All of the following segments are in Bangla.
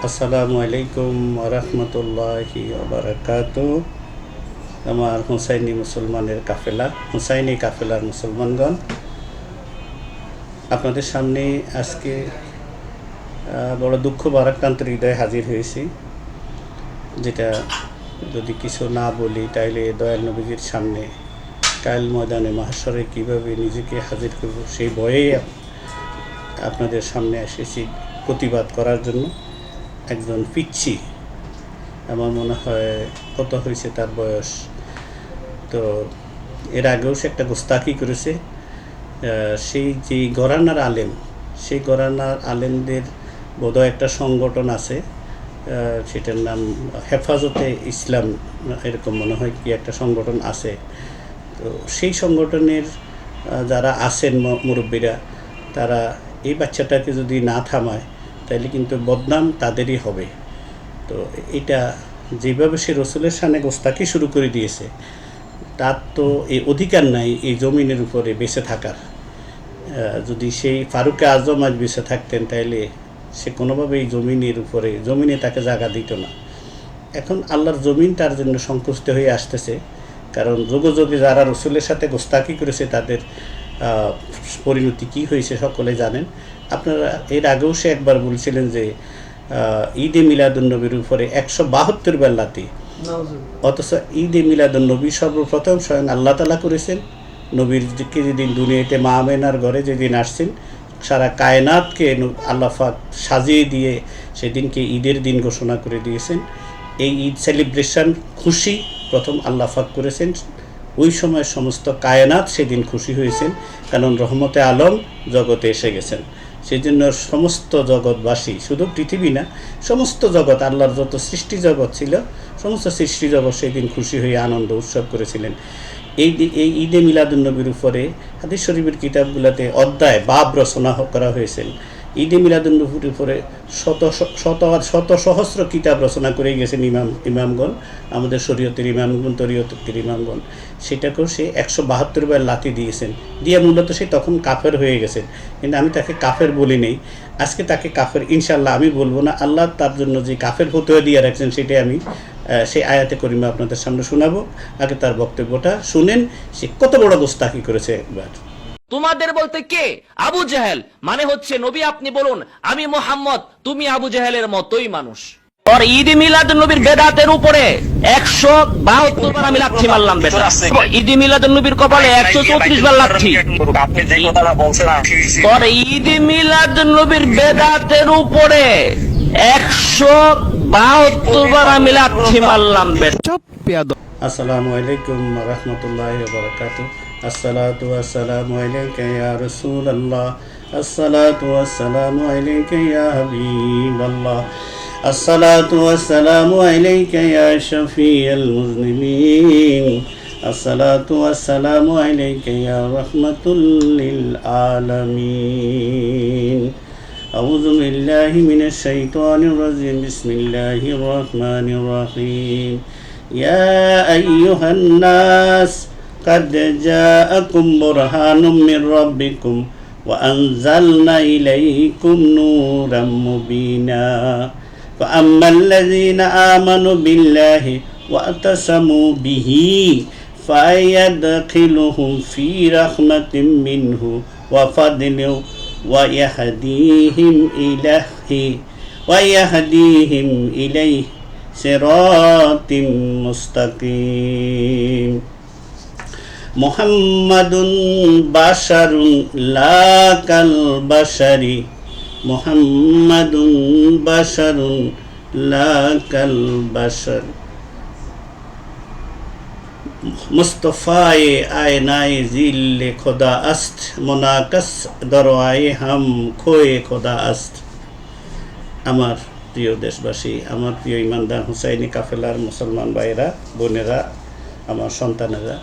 আসসালামু আলাইকুম ওরহমতুল্লাহি ওবারাকাতুহু। আমার হুসাইনি মুসলমানের কাফেলা, হুসাইনি কাফেলার মুসলমানগণ, আপনাদের সামনে আজকে বড় দুঃখ ভারাক্রান্ত হৃদয়ে হাজির হয়েছি। যেটা যদি কিছু না বলি তাইলে দয়াল নবীজির সামনে কাল ময়দানে মাহশরে কীভাবে নিজেকে হাজির করব সেই ভয়েই আপনাদের সামনে এসেছি প্রতিবাদ করার জন্য। একজন পিচ্ছি, আমার মনে হয় কত হয়েছে তার বয়স, তো এর আগেও সে একটা গোস্তাকি করেছে। সেই যে গরানার আলেম, সেই গরানার আলেমদের বোধহয় একটা সংগঠন আছে, সেটার নাম হেফাজতে ইসলাম, এরকম মনে হয় কি একটা সংগঠন আছে। তো সেই সংগঠনের যারা আছেন মুরব্বীরা, তারা এই বাচ্চাটাকে যদি না থামায় তাহলে কিন্তু বদনাম তাদেরই হবে। তো এটা যেভাবে সে রসুলের সামনে গোস্তাকি শুরু করে দিয়েছে, তার তো এই অধিকার নাই এই জমিনের উপরে বেঁচে থাকার। যদি সেই ফারুকে আজম আজ বেঁচে থাকতেন তাহলে সে কোনোভাবে এই জমিনে তাকে জায়গা দিত না। এখন আল্লাহর জমিন তার জন্য সংকুচিত হয়ে আসতেছে, কারণ যোগে যোগে যারা রসুলের সাথে গোস্তাকি করেছে তাদের পরিণতি কী হয়েছে সকলে জানেন। আপনারা এর আগেও সে একবার বলছিলেন যে ঈদে মিলাদুন্নবীর উপরে 172 বার লাথি, অথচ ঈদে মিলাদুন্নবী সর্বপ্রথম স্বয়ং আল্লাহ তাআলা করেছেন। নবীরকে যেদিন দুনিয়াতে মা আমেনার ঘরে যেদিন আসছেন, সারা কায়নাতকে আল্লাহ পাক সাজিয়ে দিয়ে সেদিনকে ঈদের দিন ঘোষণা করে দিয়েছেন। এই ঈদ সেলিব্রেশন খুশি প্রথম আল্লাহ পাক করেছেন। ওই সময় সমস্ত কায়নাত সেদিন খুশি হয়েছেন, কারণ রহমতে আলম জগতে এসে গেছেন। সেই জন্য সমস্ত জগৎবাসী, শুধু পৃথিবী না, সমস্ত জগৎ, আল্লাহর যত সৃষ্টি জগৎ ছিল সমস্ত সৃষ্টি জগৎ সেদিন খুশি হয়ে আনন্দ উৎসব করেছিলেন। এই ঈদে মিলাদুন্নবীর উপরে হাদিস শরীফের কিতাবগুলোতে অধ্যায় বাব রচনা করা হয়েছে। ঈদে মিলাদুন্নবীর উপরে শত সহস্র কিতাব রচনা করে গেছেন ইমামগণ, আমাদের শরীয়তের ইমামগণ, তরিয়তের ইমামগণ। সেটাকেও সে 172 বার লাথি দিয়েছেন, দিয়ে মূলত সে তখন কাফের হয়ে গেছেন। কিন্তু আমি তাকে কাফের বলি নেই, আজকে তাকে কাফের ইনশাল্লাহ আমি বলবো না। আল্লাহ তার জন্য যে কাফের ফতোয়া দিয়ে রাখছেন সেটাই আমি সেই আয়াতে করিমা আপনাদের সামনে শোনাবো। আগে তার বক্তব্যটা শুনেন, সে কত বড় গোস্তাকি করেছে। একবার তোমাদের বলতে কে? আবু জেহেল মানে হচ্ছে নবী, আপনি বলুন আমি মোহাম্মদ, তুমি আবু জেহেলের মতোই মানুষ। আর ঈদ মিলাদ নবীর বেদাতের উপরে 172 বার আমি লাথি মারলাম। ঈদ মিলাদ নবীর কপালে 134 বার লাথি। আর ঈদ মিলাদ নবীর বেদাতের উপরে 172 বার আমি লাথি মারলাম। আসসালামু আলাইকুম রহমতুল্লাহি ওয়া বারাকাতুহু। আসসালাতু ওয়াসসালামু আলাইকা ইয়া রাসূলুল্লাহ, আসসালাতু ওয়াসসালামু আলাইকা ইয়া হাবিবাল্লাহ, আসসালাতু ওয়াসসালামু আলাইকা ইয়া শাফিয়াল মুজনিবিন, আসসালাতু ওয়াসসালামু আলাইকা ইয়া রাহমাতুল লিল আলামিন। আউযু বিল্লাহি মিনাশ শাইতানির রাজিম, বিসমিল্লাহির রহমানির রহিম। يا أيها الناس قد جاءكم برهان من ربكم وأنزلنا إليكم نورا مبينا فأما الذين آمنوا بالله واعتصموا به فيدخلهم في رحمة منه وفضل ويهديهم إليه صراط مستقيم محمد بشر لا كالبشر محمد بشر لا كالبشر मुस्तफ़ाए आयनाए जिल खुदा अस्त मुनाकस दरवाए हम खोए खुदा अस्त। আমার প্রিয় দেশবাসী, আমার প্রিয় ইমানদার হুসাইনি কাফেলার মুসলমান ভাইয়েরা, বোনেরা, আমার সন্তানেরা,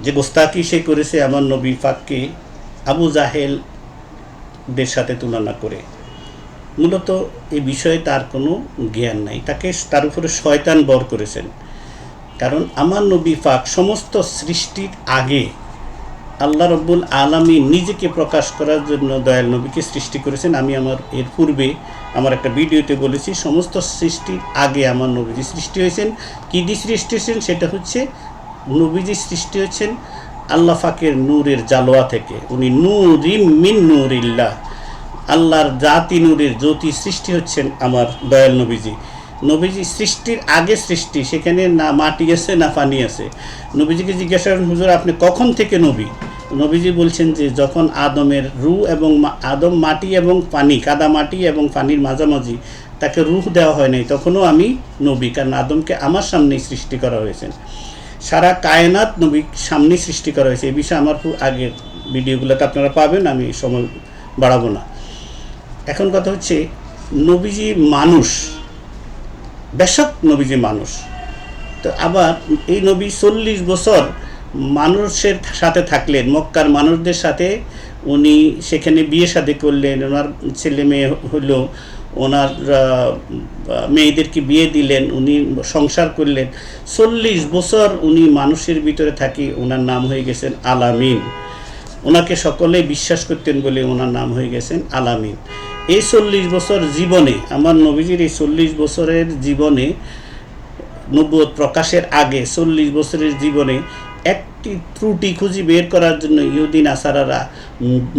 যে গোস্তাকি সে করেছে আমার নবী পাককে আবু জাহেলদের সাথে তুলনা করে, মূলত এই বিষয়ে তার কোনো জ্ঞান নাই। তার উপরে শয়তান বর করেছেন। কারণ আমার নবী পাক সমস্ত সৃষ্টির আগে আল্লাহ রব্বুল আলামিন নিজেকে প্রকাশ করার জন্য দয়াল নবীকে সৃষ্টি করেছেন। আমি আমার এর পূর্বে আমার একটা ভিডিওতে বলেছি, সমস্ত সৃষ্টির আগে আমার নবীজি সৃষ্টি হয়েছেন। কী দিয়ে সৃষ্টি হয়েছেন? সেটা হচ্ছে নবীজি সৃষ্টি হয়েছেন আল্লাহ ফাকের নূরের জালোয়া থেকে। উনি নূরিম মিন নূরিল্লাহ, আল্লাহর জাতি নূরের জ্যোতি সৃষ্টি হচ্ছেন আমার দয়াল নবীজি। নবীজি সৃষ্টির আগে সৃষ্টি, সেখানে না মাটি আছে না পানি আছে। নবীজিকে জিজ্ঞাসা করেন, হুজুর আপনি কখন থেকে নবী? নবীজি বলছেন যে যখন আদমের রূহ এবং আদম মাটি এবং পানি, কাদা মাটি এবং পানির মাঝামাঝি, তাকে রূহ দেওয়া হয় নাই, তখনও আমি নবী, কারণ আদমকে আমার সামনেই সৃষ্টি করা হয়েছে। সারা কায়নাত নবীর সামনেই সৃষ্টি করা হয়েছে। এই বিষয়ে আমার আগের ভিডিওগুলোতে আপনারা পাবেন, আমি সময় বাড়াবো না। এখন কথা হচ্ছে নবীজি মানুষ, বেশক নবীজি মানুষ, তো আবার এই নবী 40 বছর মানুষের সাথে থাকলেন, মক্কার মানুষদের সাথে। উনি সেখানে বিয়ে শাদী করলেন, ওনার ছেলে মেয়ে হলো, ওনার মেয়েদেরকে বিয়ে দিলেন, উনি সংসার করলেন। 40 বছর উনি মানুষের ভিতরে থাকি, ওনার নাম হয়ে গেছেন আলামিন। ওনাকে সকলে বিশ্বাস করতেন বলে ওনার নাম হয়ে গেছেন আলামিন। এই 40 বছর জীবনে, আমার নবীজির এই 40 বছরের জীবনে, নবুয়ত প্রকাশের আগে 40 বছরের জীবনে একটি ত্রুটি খুঁজে বের করার জন্য ইহুদি নাসারারা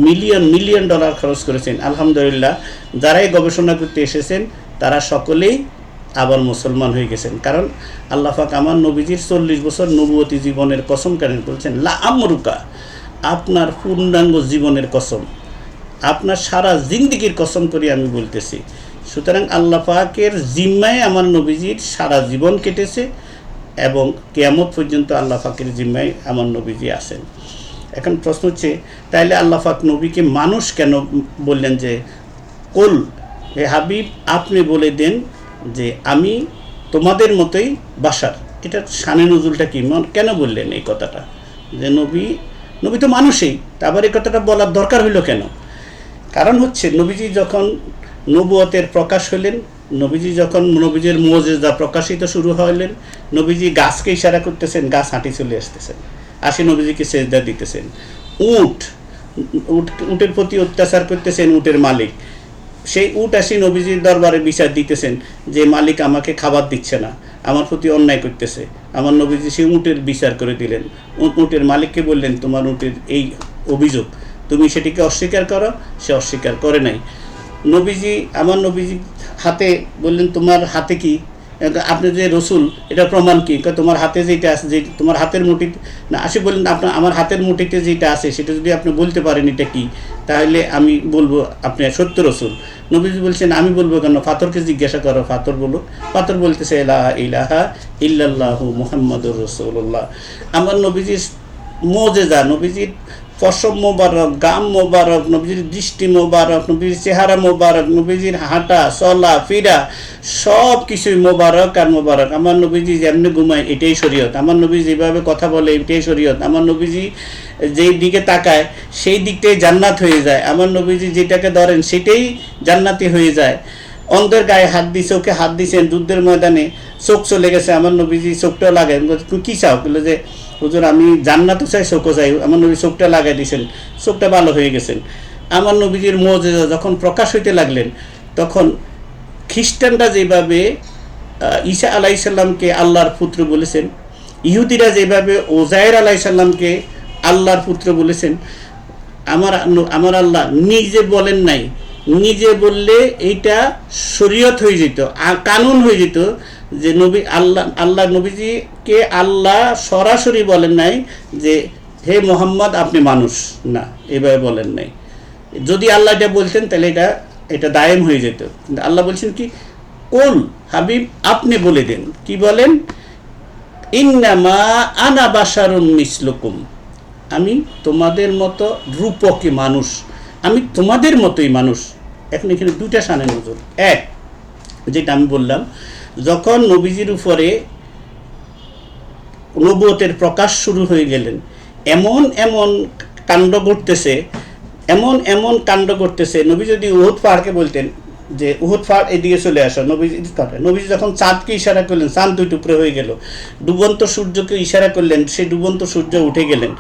মিলিয়ন মিলিয়ন ডলার খরচ করেছেন। আলহামদুলিল্লাহ, যারাই গবেষণা করতে এসেছেন তারা সকলেই আবার মুসলমান হয়ে গেছেন। কারণ আল্লাহ পাক আমার নবীজির 40 বছর নবুয়তি জীবনের কসম কারেন বলছেন, লা আমরুকা, আপনার পূর্ণাঙ্গ জীবনের কসম, আপনার সারা জিন্দিগির কসম করে আমি বলতেছি। সুতরাং আল্লাহ পাকের জিম্মায় আমার নবীজির সারা জীবন কেটেছে এবং কিয়ামত পর্যন্ত আল্লাহ পাকের জিম্মায় আমার নবীজি আছেন। এখন প্রশ্ন হচ্ছে, তাইলে আল্লাহ পাক নবীকে মানুষ কেন বললেন? যে কুল, হে হাবিব আপনি বলে দেন যে আমি তোমাদের মতোই বাশার। এটা শানে নজুলটা কি, কেন বললেন এই কথাটা? যে নবী তো মানুষই, আবার এই কথাটা বলার দরকার হইল কেন? কারণ হচ্ছে নবীজি যখন নবুয়তের প্রকাশ হইলেন, নবীজি যখন নবীজির মুজিজা প্রকাশিত শুরু হইলেন, নবীজি গাছকে ইশারা করতেছেন, গাছ হাঁটি চলে আসতেছেন, আসি নবীজিকে সেজদা দিতেছেন। উটের প্রতি অত্যাচার করতেছেন উটের মালিক, সেই উট আসি নবীজির দরবারে বিচার দিতেছেন যে মালিক আমাকে খাবার দিচ্ছে না, আমার প্রতি অন্যায় করতেছে। আমার নবীজি সেই উটের বিচার করে দিলেন। উটের মালিককে বললেন, তোমার উটের এই অভিযোগ, তুমি সেটিকে অস্বীকার করো। সে অস্বীকার করে নাই। আমার নবীজি হাতে বললেন, তোমার হাতে কি? আপনি যে রসুল, এটা প্রমাণ কি? তোমার হাতে যেটা আছে, যে তোমার হাতের মুঠিতে না, আসি বললেন আপনার আমার হাতের মুঠিতে যেটা আছে সেটা যদি আপনি বলতে পারেন এটা কি, তাহলে আমি বলবো আপনি সত্য রসুল। নবীজি বলছেন, আমি বলবো কেন? পাথরকে জিজ্ঞাসা করো, পাথর বলো। পাথর বলতেছে, লা ইলাহা ইল্লাল্লাহু মুহাম্মাদুর রাসূলুল্লাহ। আমার নবীজির মুজিজা, নবীজির পশম মোবারক, গাম মোবারক, নবীজির দৃষ্টি মোবারক, নবীজির চেহারা মোবারক, নবীজির হাঁটা চলা ফিরা সব কিছুই মোবারক আর মোবারক। আমার নবীজি যেমনি ঘুমায় এটাই শরীয়ত, আমার নবী যেভাবে কথা বলে এটাই শরীয়ত, আমার নবীজি যেই দিকে তাকায় সেই দিকটাই জান্নাত হয়ে যায়, আমার নবীজি যেটাকে ধরেন সেটাই জান্নাতি হয়ে যায়। অন্ধের গায়ে হাত দিছে, ওকে হাত দিয়েছেন যুদ্ধের ময়দানে, চোখ চলে গেছে, আমার নবীজি চোখটা লাগায়, কী চাও? বলে যে হুজুর আমি জান্নাতও চাই চোখও চাই। আমার নবী চোখটা লাগাই দিয়েছেন, চোখটা ভালো হয়ে গেছেন। আমার নবীজির মুজিজা যখন প্রকাশ হইতে লাগলেন, তখন খ্রিস্টানরা যেভাবে ঈসা আলাইসাল্লামকে আল্লাহর পুত্র বলেছেন, ইহুদিরা যেভাবে ওজায়ের আলাইসাল্লামকে আল্লাহর পুত্র বলেছেন, আমার আল্লাহ নিজে বলেন নাই। নিজে বললে এইটা শরীয়ত হয়ে যেত, কানুন হয়ে যেত, যে আল্লাহ নবীজিকে আল্লাহ সরাসরি বলেন নাই যে হে মোহাম্মদ আপনি মানুষ, না, এভাবে বলেন নাই। যদি আল্লাহ এটা বলতেন তাহলে এটা দায়েম হয়ে যেত। কিন্তু আল্লাহ বলছেন কি, কুল হাবিব আপনি বলে দেন। কি বলেন? ইন্নামা আনা বাশারুম মিসলুকুম, আমি তোমাদের মতো রূপকী মানুষ, আমি তোমাদের মতোই মানুষ। এখন এখানে দুইটা শানে নজর। এক, যেটা আমি বললাম, যখন নবীজির উপরে নবুয়তের প্রকাশ শুরু হয়ে গেলেন, এমন এমন কাণ্ড ঘটতেছে, নবী যদি উহুদ পাহাড়কে বলতেন যে উহুদ পাহাড় এদিকে চলে আসো। নবীজি যখন চাঁদকে ইশারা করলেন, চাঁদ 2 টুকরো হয়ে গেল। ডুবন্ত সূর্যকে ইশারা করলেন, সেই ডুবন্ত সূর্য উঠে গেলেন।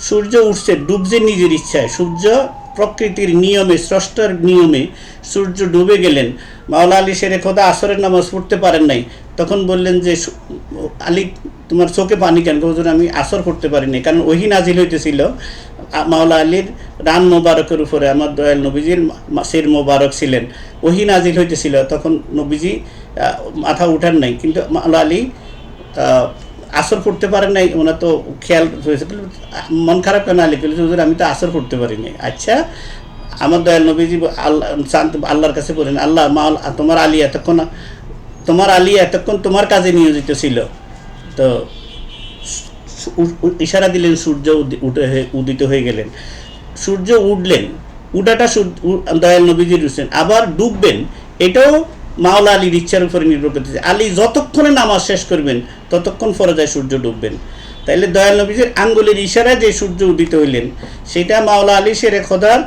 সূর্য উঠছে, ডুবছে নিজের ইচ্ছায়। সূর্য প্রকৃতির নিয়মে, স্রষ্টার নিয়মে সূর্য ডুবে গেলেন। মাওলা আলী শেরে খোদা আসরের নামাজ পড়তে পারেন নাই। তখন বললেন যে আলী তোমার চোখে পানি কেন? হুজুর আমি আসর পড়তে পারিনি, কারণ ওহী নাজিল হইতেছিল মাওলা আলীর রান মোবারকের উপরে। আমার দয়াল নবীজির শির মোবারক ছিলেন, ওহী নাজিল হইতেছিল। তখন নবীজি মাথা উঠান নাই, কিন্তু মাওলা আলী আসর পড়তে পারেন নাই। ওনার তো খেয়াল হয়েছে, মন খারাপ কেন আলী? বলেছে হুজুর আমি তো আসর পড়তে পারিনি। আচ্ছা, আমার দয়াল নবীজি আল্লাহর কাছে বলেন, আল্লাহ তোমার আলী এতক্ষণ তোমার কাজে নিয়োজিত ছিল। তো ইশারা দিলেন, সূর্য উদিত হয়ে গেলেন। সূর্য উঠলেন, উঠাটা দয়াল নবীজি উঠছেন। আবার ডুববেন, এটাও মাওলা আলীর ইচ্ছার উপরে নির্ভর করতেছে। আলী যতক্ষণে নামাজ শেষ করবেন ততক্ষণ ফরজায় সূর্য ডুববেন। তাইলে দয়াল নবীজির আঙ্গুলের ইশারায় যে সূর্য উদিত হইলেন, সেটা মাওলা আলী শেরে খোদার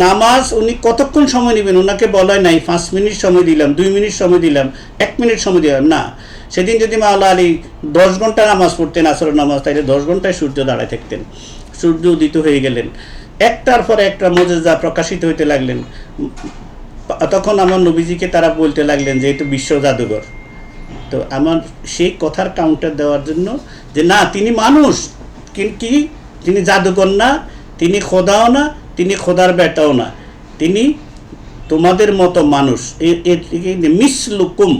নামাজ উনি কতক্ষণ সময় নেবেন ওনাকে বলায় নাই 5 মিনিট সময় দিলাম, 2 মিনিট সময় দিলাম, 1 মিনিট সময় দিলাম না। সেদিন যদি মাওলা আলী 10 ঘন্টা নামাজ পড়তেন, আসরের নামাজ, তাইলে 10 ঘন্টায় সূর্য দাঁড়ায় থাকতেন। সূর্য উদিত হয়ে গেলেন, একটার পর একটা মুজিজা প্রকাশিত হইতে লাগলেন। তখন আমার নবীজিকে তারা বলতে লাগলেন যে এই তো বিশ্ব জাদুঘর। তো আমার সেই কথার কাউন্টার দেওয়ার জন্য যে না, তিনি মানুষ, কি তিনি জাদুঘর না, তিনি খোদাও না, তিনি খোদার বেটাও না, তিনি তোমাদের মতো মানুষ। মিসলুকুম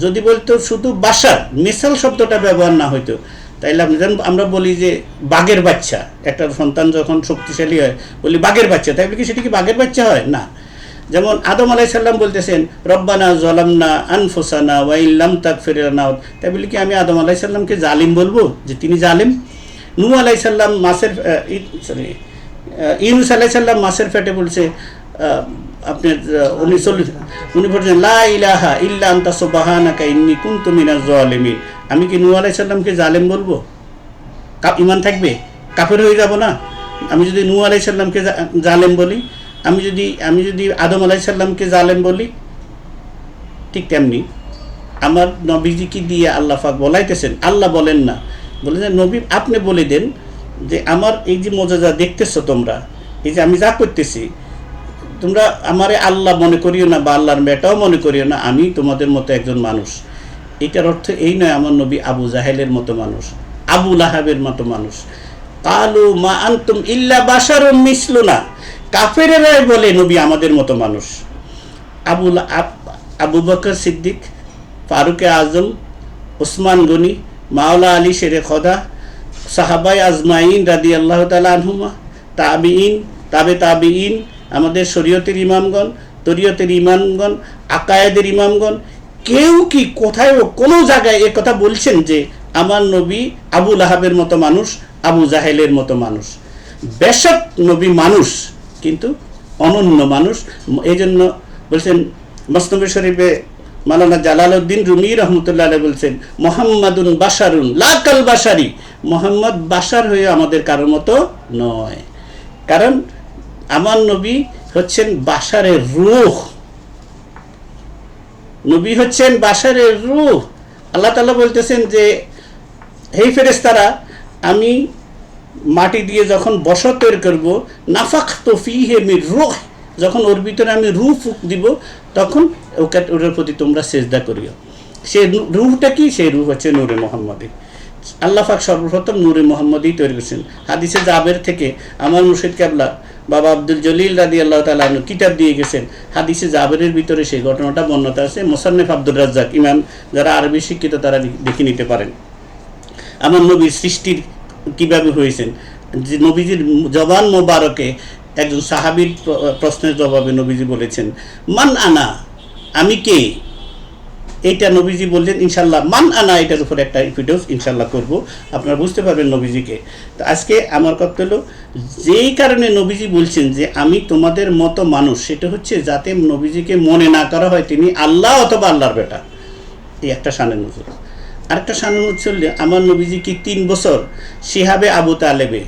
যদি বলতো শুধু বাসার, মিসাল শব্দটা ব্যবহার না হইতো, তাইলে আমরা বলি যে বাঘের বাচ্চা, একটা সন্তান যখন শক্তিশালী হয় বলি বাঘের বাচ্চা, তাই বলি কি সেটা কি বাঘের বাচ্চা হয় না। যেমন আদম আলাইহিস সালাম বলতেছেন রব্বানা যালামনা আনফুসানা ওয়া ইল্লাম তাগফির লানা, তাই বলি কি আমি আদম আলাইহিস সালামকে জালিম বলবো যে তিনি জালিম? নূহ আলাইহিস সালাম ইউনূস আলাইহিস সালাম মাছের পেটে বলছে আপনার উনি বলছেন লা ইলাহা ইল্লা আনতা সুবহানাকা ইন্নী কুনতু মিনাজ জালিমিন। আমি কি নূহ আলাইহিস সালামকে জালিম বলবো? ঈমান থাকবে? কাফের হয়ে যাব না আমি যদি নূহ আলাইহিস সালামকে জালিম বলি? আমি যদি আদম আলাইহিস সালামকে জালেম বলি? ঠিক তেমনি আমার নবীজিকে দিয়ে আল্লাহ পাক বলাইতেছেন। আল্লাহ বলেন না, বলেছেন নবী আপনি বলে দেন যে আমার এই যে মুজিজা দেখতেছো তোমরা, এই যে আমি যা করতেছি, তোমরা আমারে আল্লাহ মনে করিও না বা আল্লাহর মেয়েটাও মনে করিও না, আমি তোমাদের মতো একজন মানুষ। এটার অর্থ এই নয় আমার নবী আবু জাহেলের মতো মানুষ, আবু লাহাবের মতো মানুষ। কালু মা আনতুম ইল্লা বাশারুম মিসলুনা, কাফেরেরাই বলে নবী আমাদের মতো মানুষ। আবু বকর সিদ্দিক, ফারুকে আজম, ওসমান গনি, মাওলা আলী শেরে খোদা, সাহাবাই আজমাইন রাদিয়াল্লাহু তাআলা আনহুমা, তাবিঈন, তাবিঈন, আমাদের শরীয়তের ইমামগণ, তরিয়তের ইমামগণ, আকায়েদের ইমামগণ, কেউ কি কোথায় কোনো জায়গায় এ কথা বলছেন যে আমার নবী আবু লাহাবের মতো মানুষ, আবু জাহেলের মতো মানুষ? বেশক নবী মানুষ, কিন্তু অনন্য মানুষ। এই জন্য বলছেন মসনবী শরীফে মাওলানা জালালউদ্দিন রুমি রহমতুল্লাহ আলাইহি বলছেন মুহাম্মাদুন বাশারুন লা কাল বাশারি, মুহাম্মদ বাশার হয়ে আমাদের কারোর মতো নয়। কারণ আমার নবী হচ্ছেন বাশারের রূহ, নবী হচ্ছেন বাশারের রূহ। আল্লাহ তাআলা বলতেছেন যে হে ফেরেশতারা, আমি মাটি দিয়ে যখন বসত তৈরি করবো, নাফাখতু ফীহি মির রূহ, যখন ওর ভিতরে আমি রূহ ফুঁক দিব, তখন ওর প্রতি তোমরা সেজদা করিও। সেই রূহটা কি? সেই রূহ হচ্ছে নূরে মুহাম্মদী। আল্লাহ পাক সর্বপ্রথম নূরে মুহাম্মদী তৈরি করেছেন। হাদিসে জাবের থেকে আমার মুর্শিদ কেবলা বাবা আব্দুল জলিল রাদিয়াল্লাহু তাআলা আনহু কিতাব দিয়ে গেছেন। হাদিসে জাবেরের ভিতরে সেই ঘটনাটা বর্ণনা আছে। মুসান্নিফ আব্দুর রাজ্জাক ইমাম, যারা আরবি শিক্ষিত তারা দেখে নিতে পারেন। আমার নবীর সৃষ্টির কিভাবে হয়েছেন, যে নবীজির জবান মোবারকে একজন সাহাবীর প্রশ্নের জবাবে নবীজি বলেছেন মান আনা, আমি কে? এইটা নবীজি বললেন ইনশাল্লাহ মান আনা, এটার উপর একটা ভিডিও ইনশাল্লাহ করব, আপনারা বুঝতে পারবেন নবীজিকে। তো আজকে আমার কথা হলো, যেই কারণে নবীজি বলছেন যে আমি তোমাদের মতো মানুষ, সেটা হচ্ছে যাতে নবীজিকে মনে না করা হয় তিনি আল্লাহ অথবা আল্লাহর বেটা। এই একটা শানের নজর। আরেকটা শানের নজর হলে আমার নবীজিকে 3 বছর শিহাবে আবু তালেবে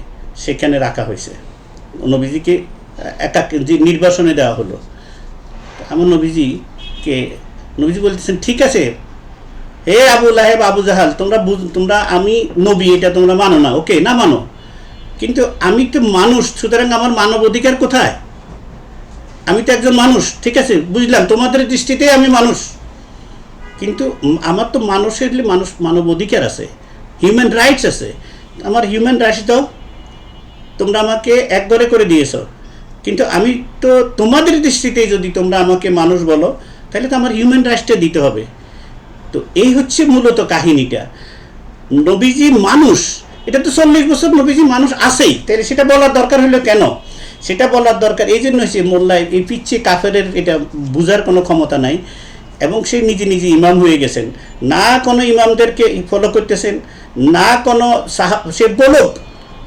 সেখানে রাখা হয়েছে। নবীজিকে নির্বাসনে দেওয়া হলো। আমার নবীজিকে নবীজি বলতেছেন ঠিক আছে, হে আবু লাহেব আবু জাহাল, তোমরা আমি নবী এটা তোমরা মানো না, ওকে না মানো, কিন্তু আমি তো মানুষ, সুতরাং আমার মানব অধিকার কোথায়? আমি তো একজন মানুষ, ঠিক আছে বুঝলাম, তোমাদের দৃষ্টিতে আমি মানুষ, কিন্তু আমার তো মানুষের মানব অধিকার আছে, হিউম্যান রাইটস আছে। আমার হিউম্যান রাইটস দাও, তোমরা আমাকে একবারে করে দিয়েছ, কিন্তু আমি তো তোমাদের দৃষ্টিতে যদি তোমরা আমাকে মানুষ বলো তাহলে তো আমার হিউম্যান রাইটসটা দিতে হবে। তো এই হচ্ছে মূলত কাহিনীটা। নবীজি মানুষ, এটা তো 40 বছর নবীজি মানুষ আছেই, তাহলে সেটা বলার দরকার হলো কেন? সেটা বলার দরকার এই জন্য হচ্ছে মোল্লা এই পিচ্ছে কাফের এটা বোঝার কোনো ক্ষমতা নাই, এবং সে নিজে নিজে ইমাম হয়ে গেছেন, না কোনো ইমামদেরকে ফলো করতেছেন, না কোনো সে বলুক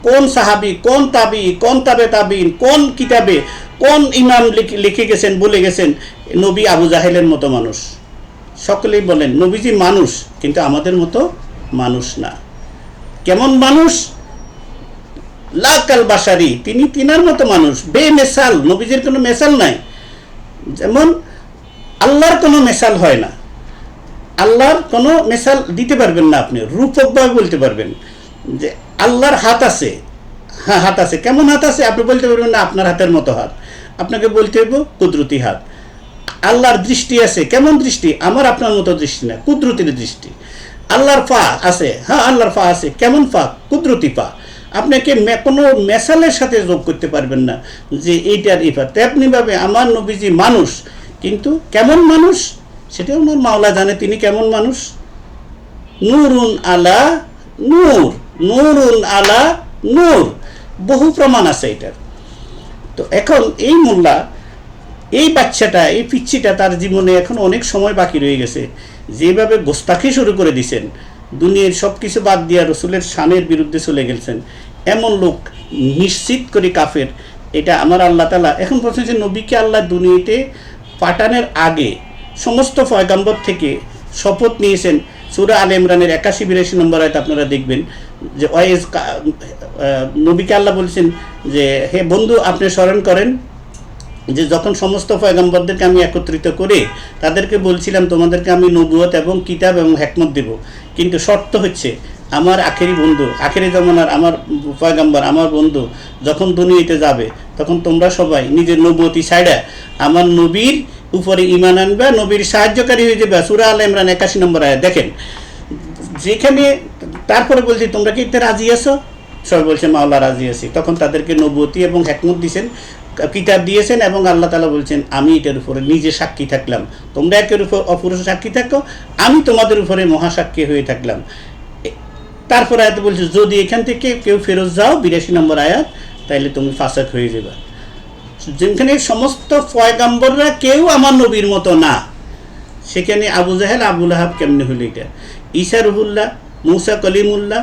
কোন সাহাবি, কোন তাবি, কোন তাবে তাবিন, কোন কিতাবে কোন ইমাম লিখে গেছেন, বলে গেছেন নবী আবু জাহেলের মতো মানুষ। সকলেই বলেন নবীজি মানুষ, কিন্তু আমাদের মতো মানুষ না। কেমন মানুষ? লাকাল বাসারি, তিনি তিনার মতো মানুষ, বেমেসাল, নবীজির কোনো মেসাল নাই। যেমন আল্লাহর কোনো মেসাল হয় না, আল্লাহর কোনো মেসাল দিতে পারবেন না আপনি, রূপকভাবে বলতে পারবেন যে আল্লাহর হাত আছে, হ্যাঁ হাত আছে, কেমন হাত আছে আপনি বলতে পারবেন না আপনার হাতের মতো হাত, আপনাকে বলতে হবে কুদরতি হাত। আল্লাহর দৃষ্টি আছে, কেমন দৃষ্টি? আমার আপনার মতো দৃষ্টি না, কুদরতির দৃষ্টি। আল্লাহর পা আছে, হ্যাঁ আল্লাহর পা আছে, কেমন পা? কুদরতি পা। আপনাকে কোনো মেসালের সাথে যোগ করতে পারবেন না যে এইটার এই পা। তেমনিভাবে আমার নবীজি মানুষ, কিন্তু কেমন মানুষ সেটা আমার মাওলা জানে তিনি কেমন মানুষ। নূরুন আলা নূর, নূরুন আলা নূর, বহু প্রমাণ আছে এটার। তো এখন এই মোল্লা, এই বাচ্চাটা, এই পিচ্ছিটা, তার জীবনে এখন অনেক সময় বাকি রয়ে গেছে। যেভাবে গোস্তাখি শুরু করে দিয়েছেন, দুনিয়ার সব কিছু বাদ দিয়া রসুলের শানের বিরুদ্ধে চলে গেছেন, এমন লোক নিশ্চিত করে কাফের। এটা আমার আল্লাহ তাআলা এখন প্রশ্ন হচ্ছে, নবীকে আল্লাহ দুনিয়াতে পাঠানোর আগে সমস্ত পয়গম্বর থেকে শপথ নিয়েছেন। সূরা আলে ইমরানের 81-82 নম্বর আয়াত আপনারা দেখবেন যে ওয়াইজ নবীকে আল্লাহ বলছেন যে হে বন্ধু, আপনি স্মরণ করেন যে যখন সমস্ত পয়গম্বরদেরকে আমি একত্রিত করে তাদেরকে বলছিলাম তোমাদেরকে আমি নবুয়ত এবং কিতাব এবং হিকমত দেব, কিন্তু শর্ত হচ্ছে আমার আখেরি বন্ধু, আখেরি জমানার আমার পয়গম্বর, আমার বন্ধু যখন দুনিয়াতে যাবে তখন তোমরা সবাই নিজের নবুয়তি ছাইড়া আমার নবীর উপরে ঈমান আনবে, নবীর সাহায্যকারী হয়ে যাবে। সূরা আলে ইমরান 81 নম্বর আয়াত দেখেন, যেখানে তারপরে বলছি তোমরা কি এতে রাজি আছো? সবাই বলছে মাওলা রাজি আছি। তখন তাদেরকে নবুয়তি এবং হিকমত দিয়েছেন, কিতাব দিয়েছেন, এবং আল্লাহ তাআলা বলছেন আমি এটার উপরে নিজে সাক্ষী থাকলাম, তোমরা একের উপর অপর সাক্ষী থাকো, আমি তোমাদের উপরে মহাসাক্ষী হয়ে থাকলাম। তারপরে আয়াত বলছে যদি এখান থেকে কেউ ফেরত যাও, 82 নম্বর আয়াত, তাইলে তুমি ফাসাক হয়ে যাবে। যেখানে সমস্ত পয়গম্বররা কেউ আমার নবীর মতো না, সেখানে আবু জাহেল আবু লাহাব কেমনে হইল? এটা ঈসা রুহুল্লাহ, মুসা কলিমুল্লাহ,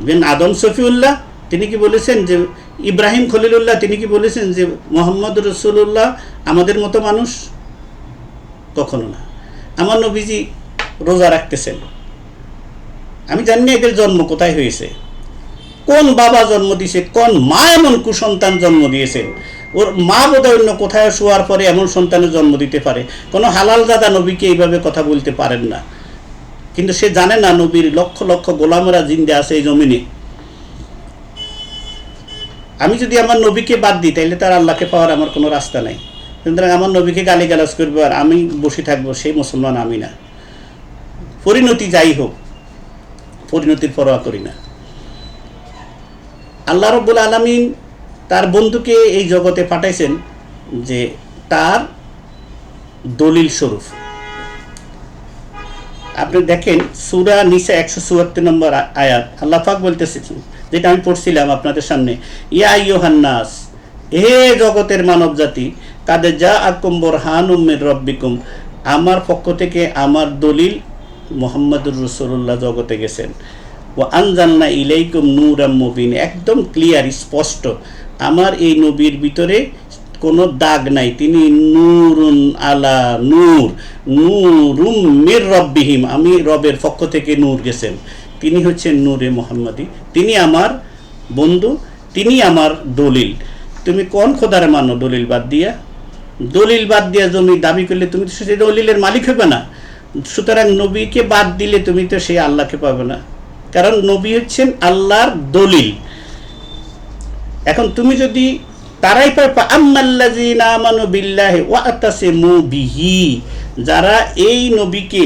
ইভেন আদম শফিউল্লাহ, তিনি কি বলেছেন যে ইব্রাহিম খলিলুল্লাহ, তিনি কি বলেছেন যে মোহাম্মদ রসুল্লাহ আমাদের মতো মানুষ? কখনো না। আমার নবীজি রোজা রাখতেছেন, আমি জানি না এদের জন্ম কোথায় হয়েছে, কোন বাবা জন্ম দিয়েছে, কোন মা এমন কুসন্তান জন্ম দিয়েছেন। ওর মা বোধহয় অন্য কোথায় শোয়ার পরে এমন সন্তানের জন্ম দিতে পারে? কোনো হালাল দাদা নবীকে এইভাবে কথা বলতে পারেন না, কিন্তু সে জানে না নবীর লক্ষ লক্ষ গোলামেরা জিন্দা আছে এই জমিনে। আমি যদি আমার নবীকে বাদ দিই তাহলে তার আল্লাহকে পাওয়ার আমার কোনো রাস্তা নাই। সুতরাং আমার নবীকে গালিগালাজ করবো আর আমি বসে থাকবো, সেই মুসলমান আমি না। পরিণতি যাই হোক, পরিণতির পরোয়া করি না। আল্লাহ রাব্বুল আলামিন তার বন্ধুকে এই জগতে পাঠাইছেন যে তার দলিল স্বরূপ। আপনি দেখেন সূরা নিসা 174 নম্বর আয়াত, আল্লাহ পাক বলতেছেন, যেটা আমি পড়ছিলাম আপনাদের সামনে, ইয়া আইয়ুহান নাস, হে জগতের মানব জাতি, কাদে জাআকুম বুরহানুম মির রাব্বিকুম, আমার পক্ষ থেকে আমার দলিল মুহাম্মদুর রাসূলুল্লাহ জগতে গেছেন। ওয়া আনজালনা ইলাইকুম নূরাম মুবিন, একদম ক্লিয়ার স্পষ্ট, আমার এই নবীর ভিতরে কোনো দাগ নাই, তিনি নূরুন আলা নূর, নূরুম মির রাব্বিহিম, আমি রবের পক্ষ থেকে নূর গেছেন, তিনি হচ্ছেন নূরে মুহাম্মাদি, তিনি আমার বন্ধু, তিনি আমার দলিল। তুমি কোন খোদার মানো দলিল বাদ দিয়া? দলিল বাদ দিয়ে জমি দাবি করলে তুমি তো সেই দলিলের মালিক হবে না। সুতরাং নবীকে বাদ দিলে তুমি তো সেই আল্লাহকে পাবে না, কারণ নবী হচ্ছেন আল্লাহর দলিল। এখন তুমি যদি তারাই পাবে আম্মাল্লাযীনা আমানু বিল্লাহি ওয়া আতাসিমু বিহি, যারা এই নবীকে,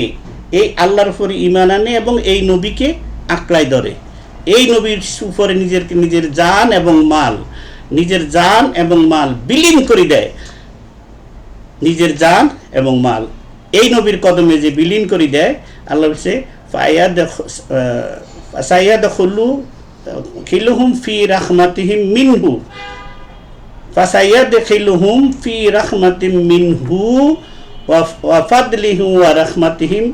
এই আল্লাহর উপরে ঈমান আনে এবং এই নবীকে আঁকড়ায় ধরে, এই নবীর উপরে নিজের জান এবং মাল বিলীন করে দেয়, নিজের জান এবং মাল এই নবীর কদমে যে বিলীন করে দেয়, আল্লাহ বলছে ফাসায়াদখুলুহুম ফি রাহমাতিহিম মিনহু, ফাসায়াদখিলুহুম ফি রাহমাতিম মিনহু ওয়া ফাদলিহি ওয়া রাহমাতিহিম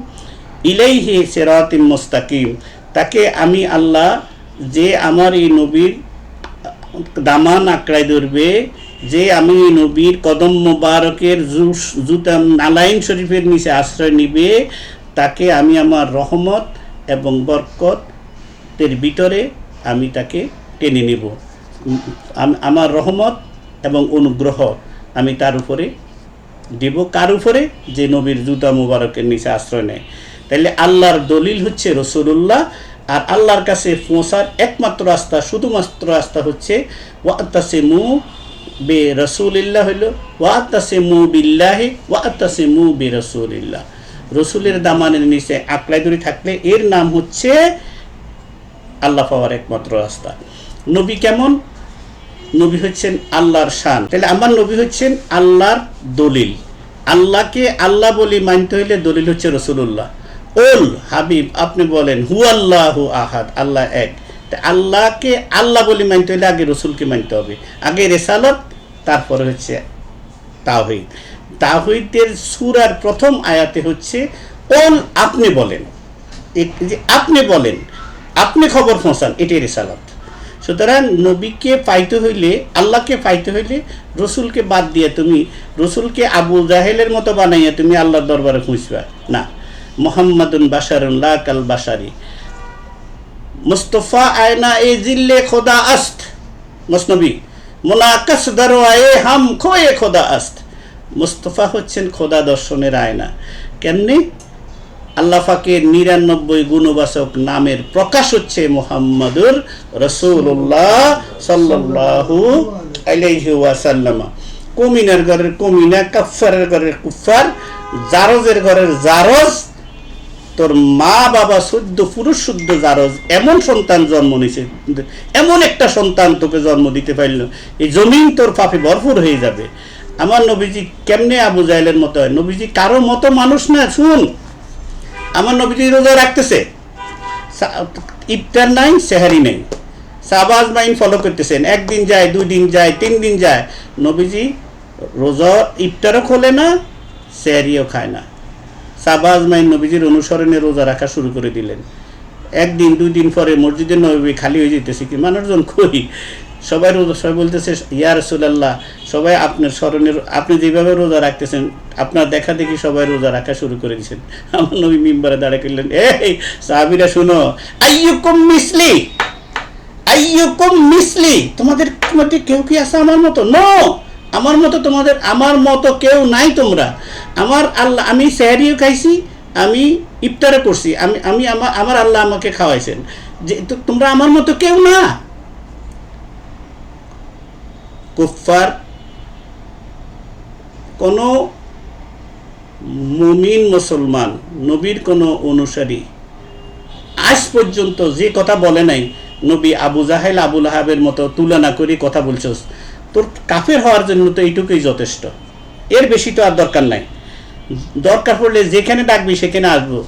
ইলাইহি সিরাতিম মুস্তাকিম। তাকে আমি আল্লাহ, যে আমার এই নবীর দামান আঁকড়ায় ধরবে, যে আমি এই নবীর কদম মোবারকের জুতা নালাইন শরীফের নিচে আশ্রয় নিবে, তাকে আমি আমার রহমত এবং বরকতের ভিতরে আমি তাকে টেনে নেব। আমার রহমত এবং অনুগ্রহ আমি তার উপরে দেব। কার উপরে? যে নবীর জুতা মোবারকের নিচে আশ্রয় নেয়। তাইলে আল্লাহর দলিল হচ্ছে রাসূলুল্লাহ, আর আল্লাহর কাছে পৌঁছার একমাত্র রাস্তা, শুধুমাত্র রাস্তা হচ্ছে ওয়াতাসিমু বিরাসূলিল্লাহ, হইল ওয়াতাসিমু বিল্লাহি ওয়াতাসিমু বিরাসূলিল্লাহ। রসুলের দামানের নিচে আঁকড়ায় ধরে থাকলে এর নাম হচ্ছে আল্লাহ পাওয়ার একমাত্র রাস্তা। নবী কেমন? নবী হচ্ছেন আল্লাহর শান। তাহলে আমার নবী হচ্ছেন আল্লাহর দলিল। আল্লাহকে আল্লাহ বলি মানতে হইলে দলিল হচ্ছে রাসূলুল্লাহ। ওল হাবিব, আপনি বলেন হু আল্লাহু আহাদ, আল্লাহ এক। আল্লাহকে আল্লাহ বলি মানতে হইলে আগে রসুলকে মানতে হবে, আগে রিসালাত, তারপরে হচ্ছে তাওহীদ। তাওহীদের সূরার প্রথম আয়াতে হচ্ছে ওল, আপনি বলেন, যে আপনি বলেন, আপনি খবর পৌঁছান, এটাই রিসালাত। সুতরাং নবীকে পাইতে হইলে, আল্লাহকে পাইতে হইলে রসুলকে বাদ দিয়ে তুমি রসুলকে আবু জাহেলের মতো বানাইয়া তুমি আল্লাহর দরবারে পৌঁছবা না। মুহাম্মাদুন বাশারুন লা কাল বাশারি, মুস্তফা আয়না এ জিল্লে খোদা আস্ত, মসনবী মুনাকাস দরওয়ায়ে হাম খোয়ে খোদা আস্ত। মুস্তফা হচ্ছেন খোদা দর্শনের আয়না। কেমনি? আল্লাহ পাকের ৯৯ গুণবাচক নামের প্রকাশ হচ্ছে মুহাম্মাদুর রাসূলুল্লাহ সাল্লাল্লাহু আলাইহি ওয়াসাল্লাম। কমিনার ঘরের কমিনা, কাফফারের ঘরের কুফফার, জারজের ঘরের জারজ, তোর মা বাবা শুদ্ধ পুরুষ শুদ্ধ জারজ, এমন সন্তান জন্ম নিছে, এমন একটা সন্তান তোকে জন্ম দিতে পারল, এই জমিন তোর পাপে ভরপুর হয়ে যাবে। আমার নবীজি কেমনে আবু জাহেলের মতো হয়? নবীজি কারো মতো মানুষ না। শুন, আমার নবীজি রোজা রাখতেছে, ইফতার নাই, সেহারি নেই, সাহবাজ মাইন ফলো করতেছেন, একদিন যায়, 2 দিন যায়, 3 দিন যায়, নবীজি রোজা ইফতারও খোলে না, সেহারিও খায় না। সাহবাজ মাইন নবীজির অনুসরণে রোজা রাখা শুরু করে দিলেন। 1 দিন 2 দিন পরে মসজিদে নববী খালি হয়ে যেতেছে, কি মানুষজন কই, সবাই রোজা, সবাই বলতেছে ইয়া রাসূলুল্লাহ, সবাই আপনার স্মরণের, আপনি যেভাবে রোজা রাখতেছেন, আপনার দেখা দেখি সবাই রোজা রাখা শুরু করে দিয়েছেন। আমার নবী মিম্বারে দাঁড়িয়ে করলেন, এই সাহাবীরা শুনো, আইয়ুকুম মিসলি, আইয়ুকুম মিসলি, তোমাদের মধ্যে কেউ কি আছে আমার মতো? নো, আমার মতো তোমাদের, আমার মতো কেউ নাই তোমরা। আমার আল্লাহ, আমি সেহরিও খাইছি, আমি ইফতারও করছি, আমি আমার আল্লাহ আমাকে খাওয়াইছেন, যে তোমরা আমার মতো কেউ না। কুফফার কোন মুমিন মুসলমান, নবীর কোন অনুসারী আজ পর্যন্ত যে কথা বলে নাই, নবী আবু জাহেল আবু লাহাবের মতো তুলনা করে কথা বলছস, তোর কাফের হওয়ার জন্য তো এইটুকুই যথেষ্ট, এর বেশি তো আর দরকার নাই। দরকার পড়লে যেখানে ডাকবি সেখানে আসবো।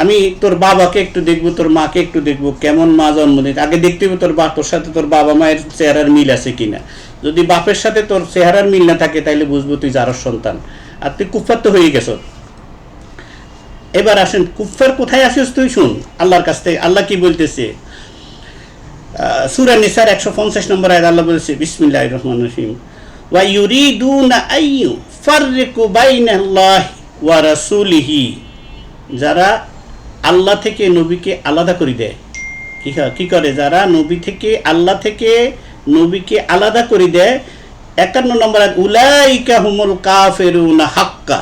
আমি তোর বাবাকে একটু দেখবো, তোর মাকে একটু দেখবো, কেমন মা জন্ম দিতে, আগে দেখতে হবে তোর সাথে তোর বাবা মায়ের চেহারার মিল আছে কিনা। যদি বাপের সাথে তোর চেহারার মিল না থাকে, তাইলে বুঝবো তুই জারর সন্তান, আর তুই কুফফার তো হয়ে গেছ। এবার আসেন, কুফফার কোথায় আসিস তুই? শুন আল্লাহর কাছ থেকে আল্লাহ কি বলতেছে। সূরা নিসার ১৫০ নম্বর আয়াত আল্লাহ বলেছে, বিসমিল্লাহির রহমানির রহিম, ওয়া ইউরিদুনা আইয়ু ফাররিকু বাইনাল্লাহি ওয়া রাসূলিহি, যারা আল্লাহ থেকে নবীকে আলাদা করে দেয়। কি করে? যারা নবী থেকে, আল্লাহ থেকে নবীকে আলাদা করে দেয়, 51 নম্বর আয়াত, উলাইকা হুমুল কাফিরুনা হাক্কা,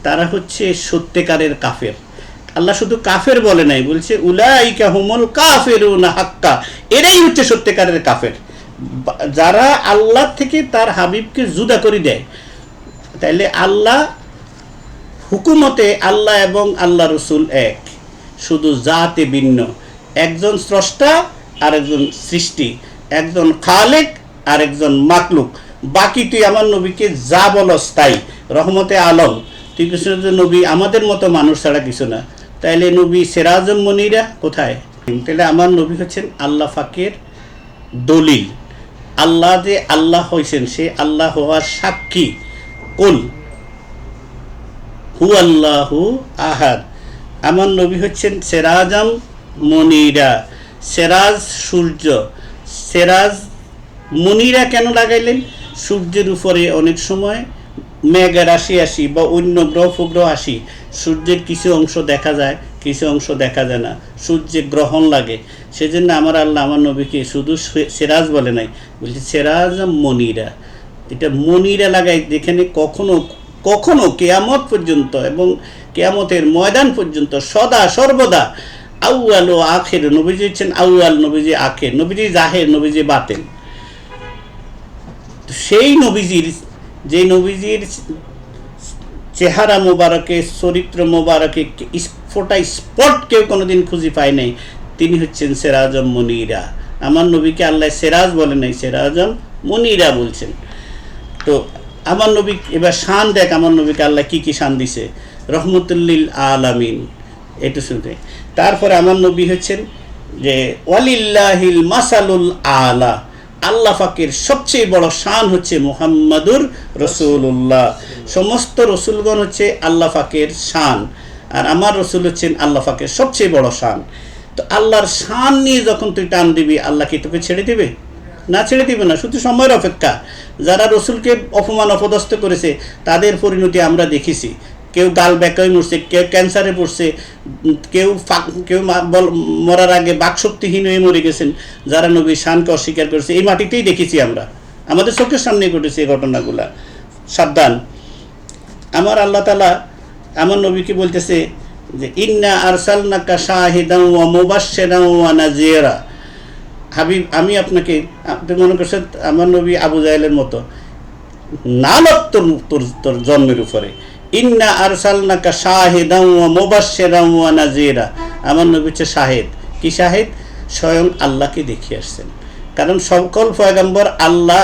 তারা হচ্ছে সত্যিকারের কাফের। আল্লাহ শুধু কাফের বলে নাই, বলছে উলাইকা হুমুল কাফিরুনা হাক্কা, এরাই হচ্ছে সত্যিকারের কাফের, যারা আল্লাহ থেকে তার হাবিবকে জুদা করে দেয়। তাইলে আল্লাহ হুকুমতে আল্লাহ এবং আল্লাহ রসুল এক, শুধু জাতে ভিন্ন। একজন স্রষ্টা আর একজন সৃষ্টি, একজন খালেক আর একজন মাকলুক। বাকি তুই আমার নবীকে যা বলস তাই, রহমতে আলম, তুই কিছু নবী আমাদের মতো মানুষ ছাড়া কিছু না। তাইলে নবী সিরাজুল মুনিরা কোথায়? তাহলে আমার নবী হচ্ছেন আল্লাহ ফাকের দলিল। আল্লাহ যে আল্লাহ হয়েছেন, সে আল্লাহ হওয়ার সাক্ষী। কুল হু আল্লাহু আহাদ। আমার নবী হচ্ছেন সেরাজাম মনিরা, সেরাজ সূর্য। সেরাজ মনিরা কেন লাগাইলেন? সূর্যের উপরে অনেক সময় মেঘ রাশি আসি বা অন্য গ্রহ উপগ্রহ আসি, সূর্যের কিছু অংশ দেখা যায়, কিছু অংশ দেখা যায় না, সূর্যে গ্রহণ লাগে। সেজন্য আমার আল্লাহ আমার নবীকে শুধু সেরাজ বলে নাই, বলছে সেরাজাম মনিরা। এটা মনিরা লাগাই, যেখানে কখনো কখনো কেয়ামত পর্যন্ত এবং কেয়ামতের ময়দান পর্যন্ত সদা সর্বদা আউয়াল ও আখের, নবীজি হচ্ছেন আউয়াল, নবীজি আখের, নবীজি জাহের, নবীজি বাতেন। সেই নবীজির, যে নবীজির চেহারা মোবারকে, চরিত্র মোবারকে ফোটা স্পট কেউ কোনোদিন খুঁজে পায় নাই, তিনি হচ্ছেন সেরাজম মনিরা। আমার নবীকে আল্লাহ সেরাজ বলে নাই, সেরাজম মনিরা বলছেন। তো আমার নবী এবার শান দেখ, আমার নবীকে আল্লাহ কি কি শান দিছে, রহমতুল্লিল আলামিন, এটা শুনতে। তারপরে আমার নবী হচ্ছেন যে ওয়ালিল্লাহিল মাসালুল আলা, আল্লাহ পাকের সবচেয়ে বড় শান হচ্ছে মুহাম্মাদুর রসুল্লাহ। সমস্ত রসুলগণ হচ্ছে আল্লাহ পাকের শান, আর আমার রসুল হচ্ছেন আল্লাহ পাকের সবচেয়ে বড় শান। তো আল্লাহর শান নিয়ে যখন তুই টান দিবি, আল্লাহ কি তোকে ছেড়ে দিবে? না, ছেড়ে দিবে না, শুধু সময়ের অপেক্ষা। যারা রসুলকে অপমান অপদস্থ করেছে তাদের পরিণতি আমরা দেখেছি। কেউ গাল ব্যাকায় মরছে, কেউ ক্যান্সারে পড়ছে, কেউ কেউ মরার আগে বাকশক্তিহীন হয়ে মরে গেছেন, যারা নবীর শানকে অস্বীকার করেছে। এই মাটিতেই দেখেছি আমরা, আমাদের চোখের সামনে ঘটেছে এই ঘটনাগুলা। সাবধান। আমার আল্লাহ তাআলা আমার নবীকে বলতেছে যে ইন্না আরসালনাকা শাহিদান ওয়া মুবাশশিরান ওয়া নাযীরা। হাবিব, আমি আপনাকে, আপনি মনে করছেন আমার নবী আবু জাহেলের মতো, নালত তোর জন্মের উপরে। ইন্না আরসালনাকা শাহিদান ওয়া মুবাশশিরান ওয়া নাযীরা। আমার নবী হচ্ছে শাহেদ। কি শাহেদ? স্বয়ং আল্লাহকে দেখিয়ে আসছেন। কারণ সকল পয়গম্বর আল্লাহ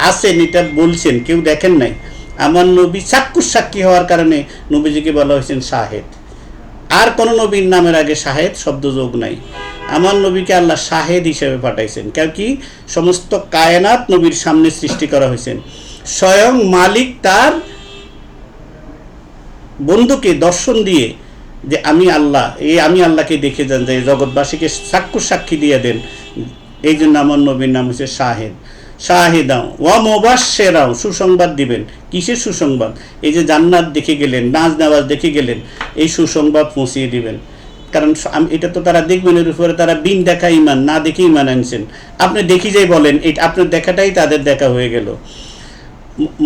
আছেন এটা বলছেন, কেউ দেখেন নাই। আমার নবী চাক্ষুষ সাক্ষী হওয়ার কারণে নবীজিকে বলা হয়েছেন শাহেদ। আর কোন নবীর নামের আগে শাহেদ শব্দ যোগ নাই। আমার নবীকে আল্লাহ শাহেদ হিসেবে পাঠাইছেন। কেন কি? সমস্ত কায়নাত নবীর সামনে সৃষ্টি করা হয়েছেন। স্বয়ং মালিক তার বন্ধুকে দর্শন দিয়ে যে আমি আল্লাহ, এই আমি আল্লাহকে দেখে যান, যে জগৎবাসীকে চাক্ষুষ সাক্ষী দিয়ে দেন। এই জন্য আমার নবীর নাম হচ্ছে শাহেদ। শাহিদাও ওয়া মুবাশশিরাও, সুসংবাদ দিবেন। কিসের সুসংবাদ? এই যে জান্নাত দেখে গেলেন, নাচ নেওয়াজ দেখে গেলেন, এই সুসংবাদ পৌঁছিয়ে দিবেন। কারণ এটা তো তারা দেখবেন, এর উপরে তারা বিন দেখা ইমান, না দেখে ইমান আনছেন। আপনি দেখি যাই বলেন, এটা আপনার দেখাটাই তাদের দেখা হয়ে গেল।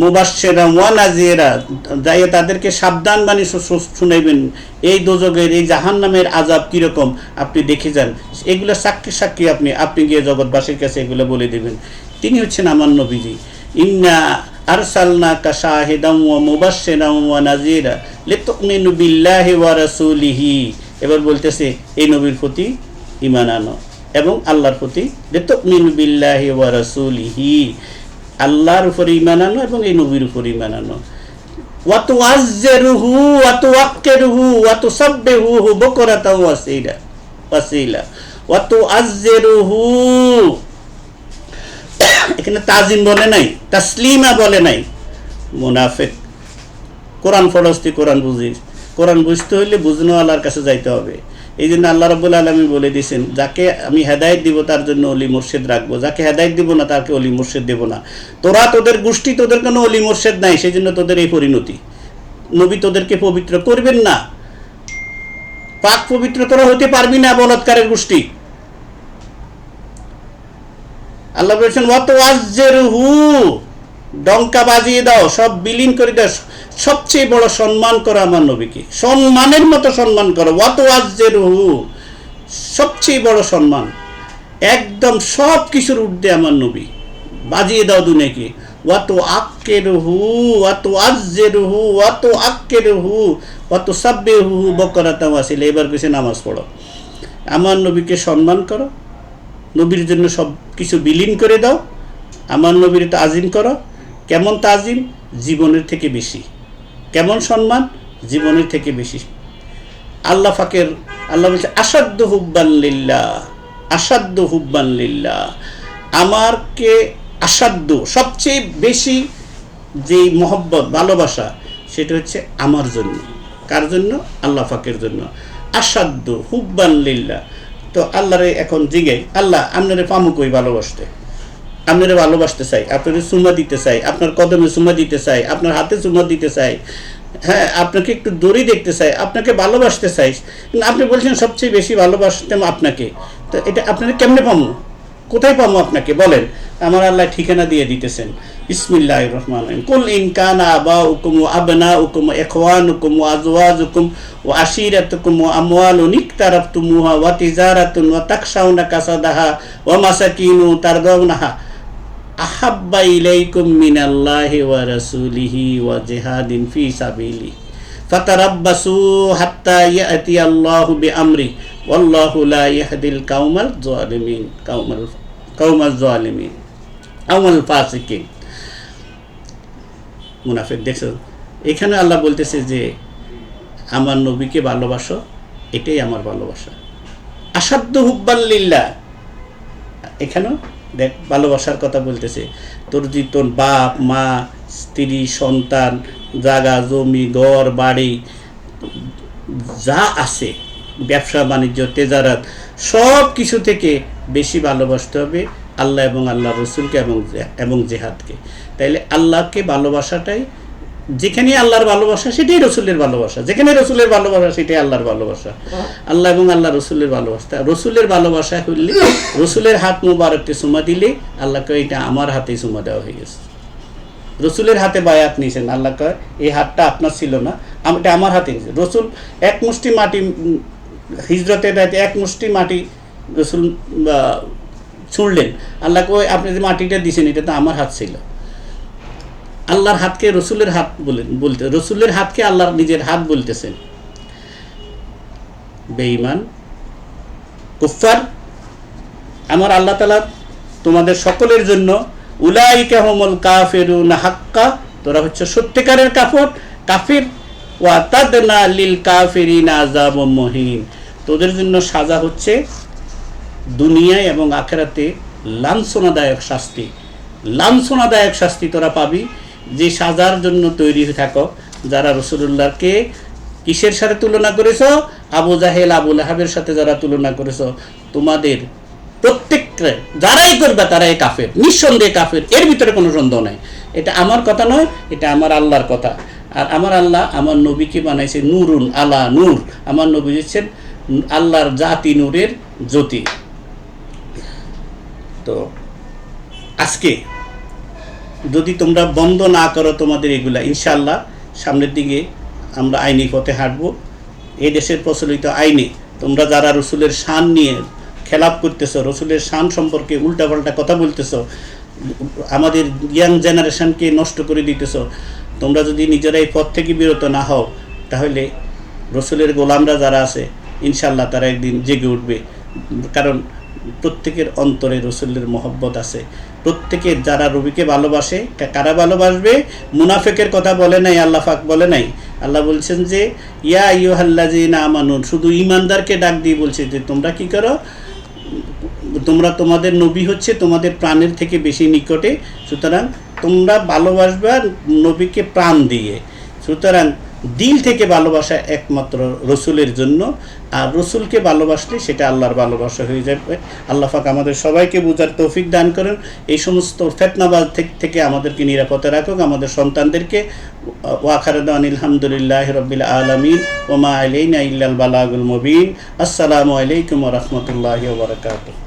মুবাশশিরা ওয়া নাযীরা, যাই তাদেরকে সাবধান বাণী শুনাইবেন, এই দোজখের, এই জাহান্নামের আযাব কিরকম আপনি দেখে যান। এগুলো সাক্ষী আপনি গিয়ে জগৎবাসীর কাছে এগুলো বলে দিবেন। তিনি হচ্ছেন আমার নবীজি। ইন্না আরসালনাকা শাহিদান ওয়া মুবাশশিরান ওয়া নাযীরা লিতুমিনু বিল্লাহি ওয়া রাসূলিহি। এবার বলতেছে এই নবীর প্রতি ঈমান আনো এবং আল্লাহর প্রতি, লিতুমিনু বিল্লাহি ওয়া রাসূলিহি, আল্লাহর উপরে ঈমান আনো এবং এই নবীর উপরে ঈমান আনো। ওয়া তুআজ্জিরুহু ওয়া তুওয়াক্কিরুহু ওয়া তুসাব্বিহুহু বুকরাতান ওয়া আসীলা। ওয়া তুআজ্জিরুহু, এখানে তাজিম বলে নাই, তাসলিমা বলে নাই। মুনাফিক। কোরআন ফরজ, তুই কোরআন বুঝিস। কোরআন বুঝতে হইলে বুঝনোওয়ালার কাছে যাইতে হবে। এই জন্য আল্লাহ রাব্বুল আলামিন বলে দিয়েছেন, যাকে আমি হেদায়েত দিব তার জন্য অলি মুর্শিদ রাখবো, যাকে হেদায়েত দিব না তাকে অলি মুর্শিদ দেব না। তোরা তোদের গোষ্ঠী, তোদের কোনো অলি মুর্শিদ নাই, সেই জন্য তোদের এই পরিণতি। নবী তোদেরকে পবিত্র করবেন না, পাক পবিত্র তোরা হতে পারবি না, বলৎকারের গোষ্ঠী। আল্লাহ বলেছেন ওয়া তুআজ্জিরুহু, ডঙ্কা বাজিয়ে দাও, সব বিলীন করে দাও, সবচেয়ে বড় সম্মান করো আমার নবীকে, সম্মানের মতো সম্মান করো। ওয়াত ওয়াজ্জিরুহু, সবচেয়ে বড় সম্মান, একদম সব কিছুর ঊর্ধ্বে আমার নবী, বাজিয়ে দাও দুনিয়াকে। ওয়াত আক্কিরুহু ওয়াত ওয়াজ্জিরুহু ওয়াত আক্কিরুহু ওয়াত সাব্বিহু বুকরাতাও ওয়াসিলা। এবার কিছু নামাজ পড়ো, আমার নবীকে সম্মান করো, নবীর জন্য সব কিছু বিলীন করে দাও, আমার নবীর তাজিম করো। কেমন তাজিম? জীবনের থেকে বেশি। কেমন সম্মান? জীবনের থেকে বেশি। আল্লাহ ফাকের, আল্লাহ বলছে আসাদ্দু হুব্বান লিল্লাহ, আসাদ্দু হুব্বান লিল্লাহ, আমারকে আসাদ্দু সবচেয়ে বেশি যেই মহব্বত ভালোবাসা সেটা হচ্ছে আমার জন্য। কার জন্য? আল্লাহ ফাকের জন্য। আসাদ্দু হুব্বান লিল্লাহ। তো আল্লাহরে এখন জিগাই, আল্লাহ আপনারে পামু কই ভালোবাসতে, আপনারে ভালোবাসতে চাই, আপনারে চুমা দিতে চাই, আপনার কদমে চুমা দিতে চাই, আপনার হাতে চুমা দিতে চাই, হ্যাঁ আপনাকে একটু দড়ি দেখতে চাই, আপনাকে ভালোবাসতে চাই। কিন্তু আপনি বলছেন সবচেয়ে বেশি ভালোবাসতাম আপনাকে, তো এটা আপনারা কেমনে পামু, কোথায় পামু আপনাকে বলেন? আমার আল্লাহ ঠিকানা দিয়ে দিতেছেন। বিসমিল্লাহির রহমানির রহিম। কুল ইন কানা আবাউকুম ওয়া আবনাউকুম ওয়া ইখওয়ানুকুম ওয়া আজওয়াজুকুম ওয়া আশিরাতুকুম ওয়া আমওয়ালুন ইকতারাফতুমুহা ওয়া তিজারাতুন ওয়া তাখশাউনা কাসাদাহা ওয়া মাসাকিনু তারদাউনাহা আহাব্বা ইলাইকুম মিনাল্লাহি ওয়া রাসূলিহি ওয়া জিহাদিন ফি সাবিলি ফাতারাব্বাসু হাত্তা ইয়াতিয়াল্লাহু বিআমরি ওয়াল্লাহু লা ইয়াহদিল কাওমাল যালিমিন, কাওমাল যালিমিন কাওমাল ফাসিকিন। মুনাফিক দেখছো, এখানে আল্লাহ বলতেছে যে আমার নবীকে ভালোবাসো, এটাই আমার ভালোবাসা। আসাদ্দু হুব্বান লিল্লাহ, এখানেও দেখ ভালোবাসার কথা বলতেছে। তোর যে তোর বাপ মা স্ত্রী সন্তান জায়গা জমি ঘর বাড়ি যা আছে, ব্যবসা বাণিজ্য তেজারাত, সব কিছু থেকে বেশি ভালোবাসতে হবে আল্লাহ এবং আল্লাহ রসুলকে এবং জেহাদকে। তাইলে আল্লাহকে ভালোবাসাটাই, যেখানে আল্লাহর ভালোবাসা সেটাই রসুলের ভালোবাসা, যেখানে রসুলের ভালোবাসা সেটাই আল্লাহর ভালোবাসা। আল্লাহ এবং আল্লাহ রসুলের ভালোবাসা, রসুলের ভালোবাসা হইলে রসুলের হাত মুবারককে চুমা দিলে আল্লাহ কয় এটা আমার হাতেই চুমা দেওয়া হয়ে গেছে। রসুলের হাতে বায়াত নিয়েছেন, আল্লাহ কয় এই হাতটা আপনার ছিল না, এটা আমার হাতে নিয়েছে। রসুল এক মুষ্টি মাটি, হিজরতের রাতে এক মুষ্টি মাটি রসুল ছুঁড়লেন, আল্লাহ কয় আপনি যে মাটিটা দিয়েছেন এটা তো আমার হাত ছিল। আল্লাহর হাতকে রসুলের হাত বলতে, রসুলের হাতকে আল্লাহর নিজের হাত বলতেছেন। বেঈমান কুফফার, আমার আল্লাহ তাআলা তোমাদের সকলের জন্য উলাইকা হুমুল কাফিরুনা হাক্কা, তোরা হচ্ছে সত্যিকারের কাফির। ওয়া তাদনা লিল কাফিরিনা আযাবুম মুহিন, তোদের জন্য সাজা হচ্ছে দুনিয়ায় এবং আখিরাতে লাঞ্ছনাদায়ক শাস্তি, লাঞ্ছনাদায়ক শাস্তি তোরা পাবি। যে সাজার জন্য তৈরি হয়ে থাকো, যারা রাসূলুল্লাহকে কিসের সাথে তুলনা করেছো? আবু জাহেল আবু লাহাবের সাথে যারা তুলনা করেছো, তোমাদের প্রত্যেকটা যারাই করবে তারাই কাফের, নিঃসন্দেহে কাফের, এর ভিতরে কোনো সন্দেহ নাই। এটা আমার কথা নয়, এটা আমার আল্লাহর কথা। আর আমার আল্লাহ আমার নবীকে বানাইছে নূরুন আলা নূর, আমার নবী হচ্ছেন আল্লাহর জাতি নূরের জ্যোতি। তো আজকে যদি তোমরা বন্ধ না করো তোমাদের এগুলা, ইনশাআল্লাহ সামনের দিকে আমরা আইনি পথে হাঁটবো। এই দেশের প্রচলিত আইনে তোমরা যারা রসুলের শান নিয়ে খেলাপ করতেছো, রসুলের শান সম্পর্কে উল্টাপাল্টা কথা বলতেছো, আমাদের ইয়াং জেনারেশনকে নষ্ট করে দিতেছো, তোমরা যদি নিজেরা এই পথ থেকে বিরত না হও তাহলে রসুলের গোলামরা যারা আছে ইনশাআল্লাহ তারা একদিন জেগে উঠবে। কারণ প্রত্যেকের অন্তরে রসুলের মহব্বত আছে। প্রত্যেকের যারা নবীকে ভালোবাসে, কারা ভালোবাসবে? মুনাফিকের কথা বলে নাই, আল্লাহ পাক বলে নাই। আল্লাহ বলছেন যে ইয়া আইয়ুহাল্লাযীনা আমানু, শুধু ঈমানদারকে ডাক দিয়ে বলছে যে তোমরা কি করো, তোমরা তোমাদের নবী হচ্ছে তোমাদের প্রাণের থেকে বেশি নিকটে, সুতরাং তোমরা ভালোবাসবা নবীকে প্রাণ দিয়ে। সুতরাং দিল থেকে ভালোবাসা একমাত্র রসুলের জন্য, আর রসুলকে ভালোবাসলে সেটা আল্লাহর ভালোবাসা হয়ে যাবে। আল্লাহ পাক আমাদের সবাইকে বুঝার তৌফিক দান করেন, এই সমস্ত ফিতনাবাজ থেকে আমাদেরকে নিরাপদে রাখুক, আমাদের সন্তানদেরকে। ওয়া আখিরু দাওয়ানা আলহামদুলিল্লাহি রাব্বিল আলামিন ওয়া মা আলাইনা ইল্লাল বালাগুল মুবিন। আসসালামু আলাইকুম ওয়া রাহমাতুল্লাহি ওয়া বারাকাতুহু।